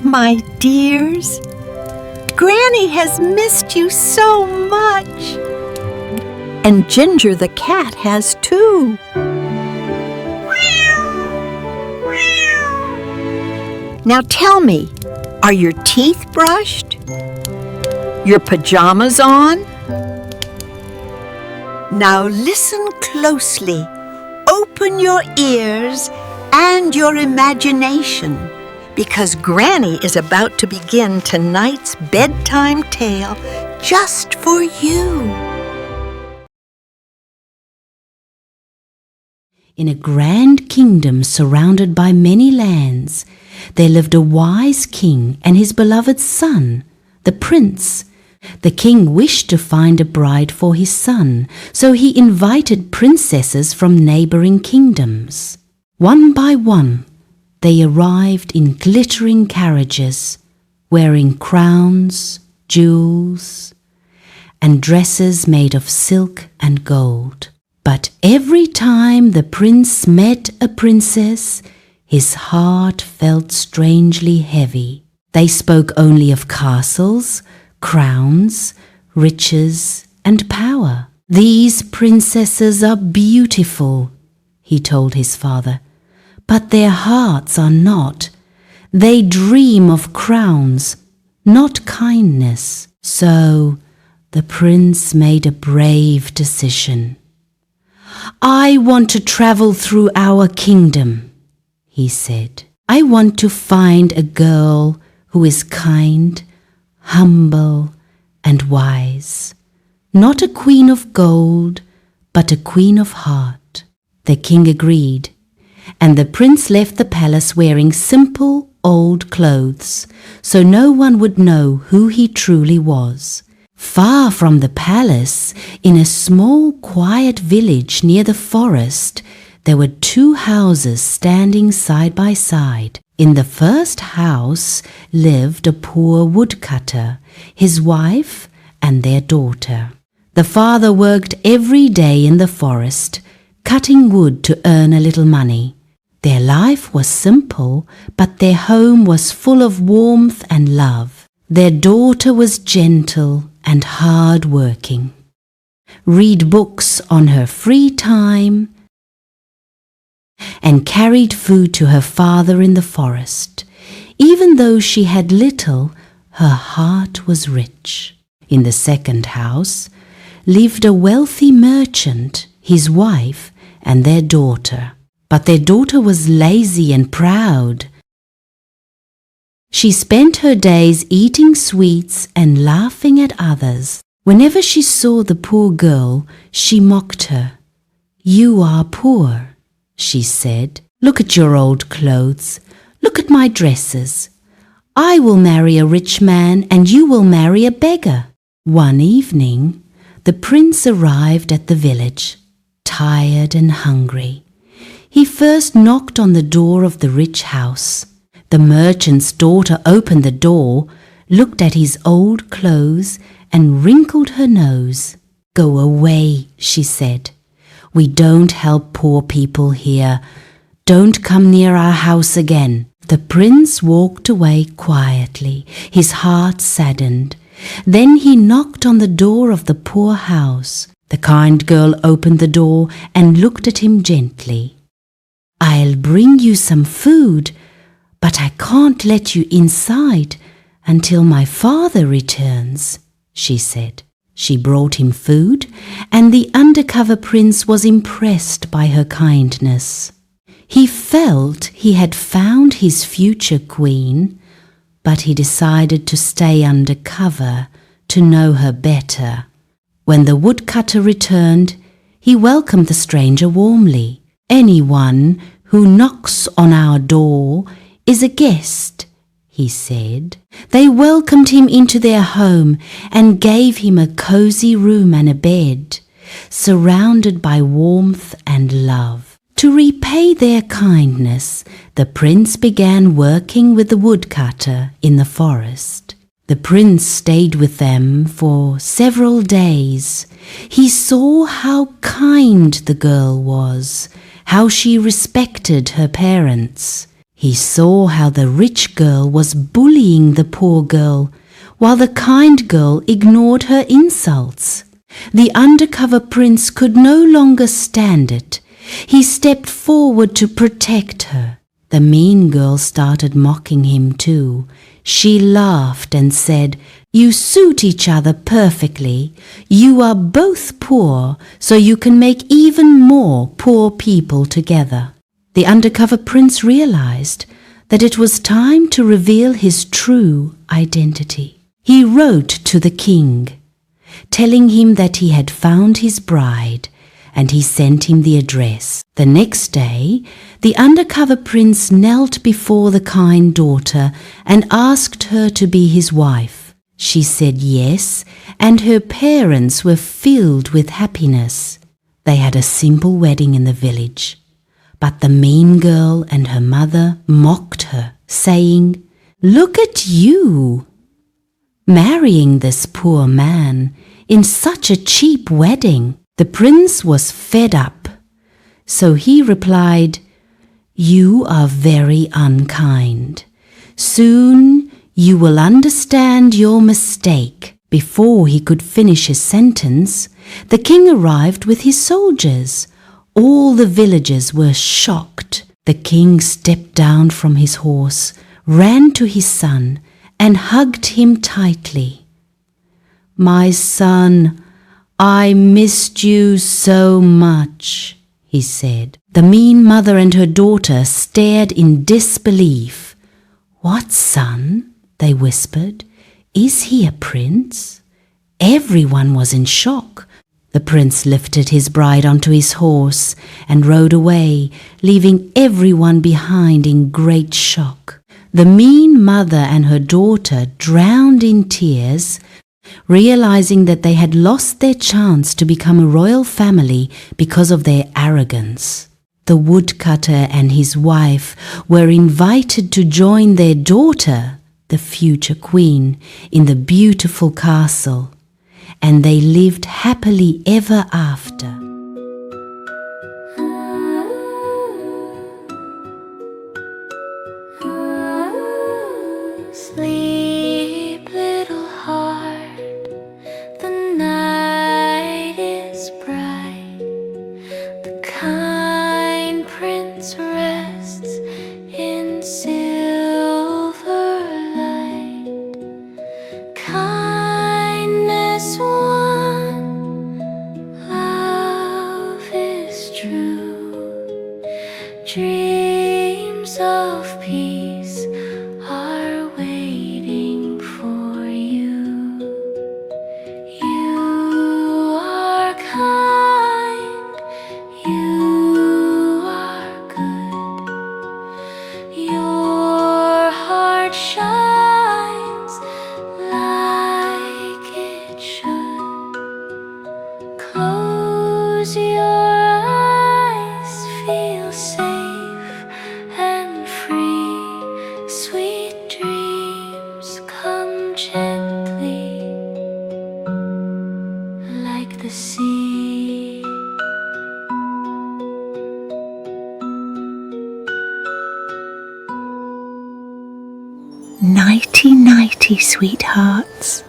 my dears. Granny has missed you so much. And Ginger the cat has too. Now tell me, are your teeth brushed? Your pajamas on? Now listen closely. Open your ears and your imagination, because Granny is about to begin tonight's bedtime tale just for you. In a grand kingdom surrounded by many lands, there lived a wise king and his beloved son, the prince. The king wished to find a bride for his son, so he invited princesses from neighboring kingdoms. One by one, they arrived in glittering carriages, wearing crowns, jewels, and dresses made of silk and gold. But every time the prince met a princess, his heart felt strangely heavy. They spoke only of castles, crowns, riches, and power. "These princesses are beautiful," he told his father, "but their hearts are not. They dream of crowns, not kindness." So the prince made a brave decision. "I want to travel through our kingdom," he said. "I want to find a girl who is kind, humble, and wise. Not a queen of gold, but a queen of heart." The king agreed, and the prince left the palace wearing simple old clothes, so no one would know who he truly was. Far from the palace, in a small quiet village near the forest, there were two houses standing side by side. In the first house lived a poor woodcutter, his wife, and their daughter. The father worked every day in the forest, cutting wood to earn a little money. Their life was simple, but their home was full of warmth and love. Their daughter was gentle and hard-working, read books on her free time, and carried food to her father in the forest. Even though she had little, her heart was rich. In the second house lived a wealthy merchant, his wife, and their daughter. But their daughter was lazy and proud. She spent her days eating sweets and laughing at others. Whenever she saw the poor girl, she mocked her. "You are poor," she said. "Look at your old clothes. Look at my dresses. I will marry a rich man and you will marry a beggar." One evening, the prince arrived at the village, tired and hungry. He first knocked on the door of the rich house. The merchant's daughter opened the door, looked at his old clothes, and wrinkled her nose. "Go away," she said. "We don't help poor people here. Don't come near our house again." The prince walked away quietly, his heart saddened. Then he knocked on the door of the poor house. The kind girl opened the door and looked at him gently. "I'll bring you some food, but I can't let you inside until my father returns," she said. She brought him food, and the undercover prince was impressed by her kindness. He felt he had found his future queen, but he decided to stay under cover to know her better. When the woodcutter returned, he welcomed the stranger warmly. "Anyone who knocks on our door is a guest," he said. They welcomed him into their home and gave him a cozy room and a bed, surrounded by warmth and love. To repay their kindness, the prince began working with the woodcutter in the forest. The prince stayed with them for several days. He saw how kind the girl was, how she respected her parents. He saw how the rich girl was bullying the poor girl, while the kind girl ignored her insults. The undercover prince could no longer stand it. He stepped forward to protect her. The mean girl started mocking him too. She laughed and said, "You suit each other perfectly. You are both poor, so you can make even more poor people together." The undercover prince realized that it was time to reveal his true identity. He wrote to the king, telling him that he had found his bride, and he sent him the address. The next day, the undercover prince knelt before the kind daughter and asked her to be his wife. She said yes, and her parents were filled with happiness. They had a simple wedding in the village, but the mean girl and her mother mocked her, saying, "Look at you, marrying this poor man in such a cheap wedding." The prince was fed up, so he replied, "You are very unkind. Soon you will understand your mistake." Before he could finish his sentence, the king arrived with his soldiers. All the villagers were shocked. The king stepped down from his horse, ran to his son, and hugged him tightly. "My son, I missed you so much," he said. The mean mother and her daughter stared in disbelief. "What son?" they whispered. "Is he a prince?" Everyone was in shock. The prince lifted his bride onto his horse and rode away, leaving everyone behind in great shock. The mean mother and her daughter drowned in tears, realizing that they had lost their chance to become a royal family because of their arrogance. The woodcutter and his wife were invited to join their daughter, the future queen, in the beautiful castle, and they lived happily ever after. Sleep, little heart, the night is bright. The kind prince rests in silver light. Kindness won, love is true. Dreams of peace are waiting for you. You are kind, you are good. Your heart shines like it should. Close your eyes, feel safe and free. Sweet dreams come gently like the sea. Nighty, nighty, sweethearts.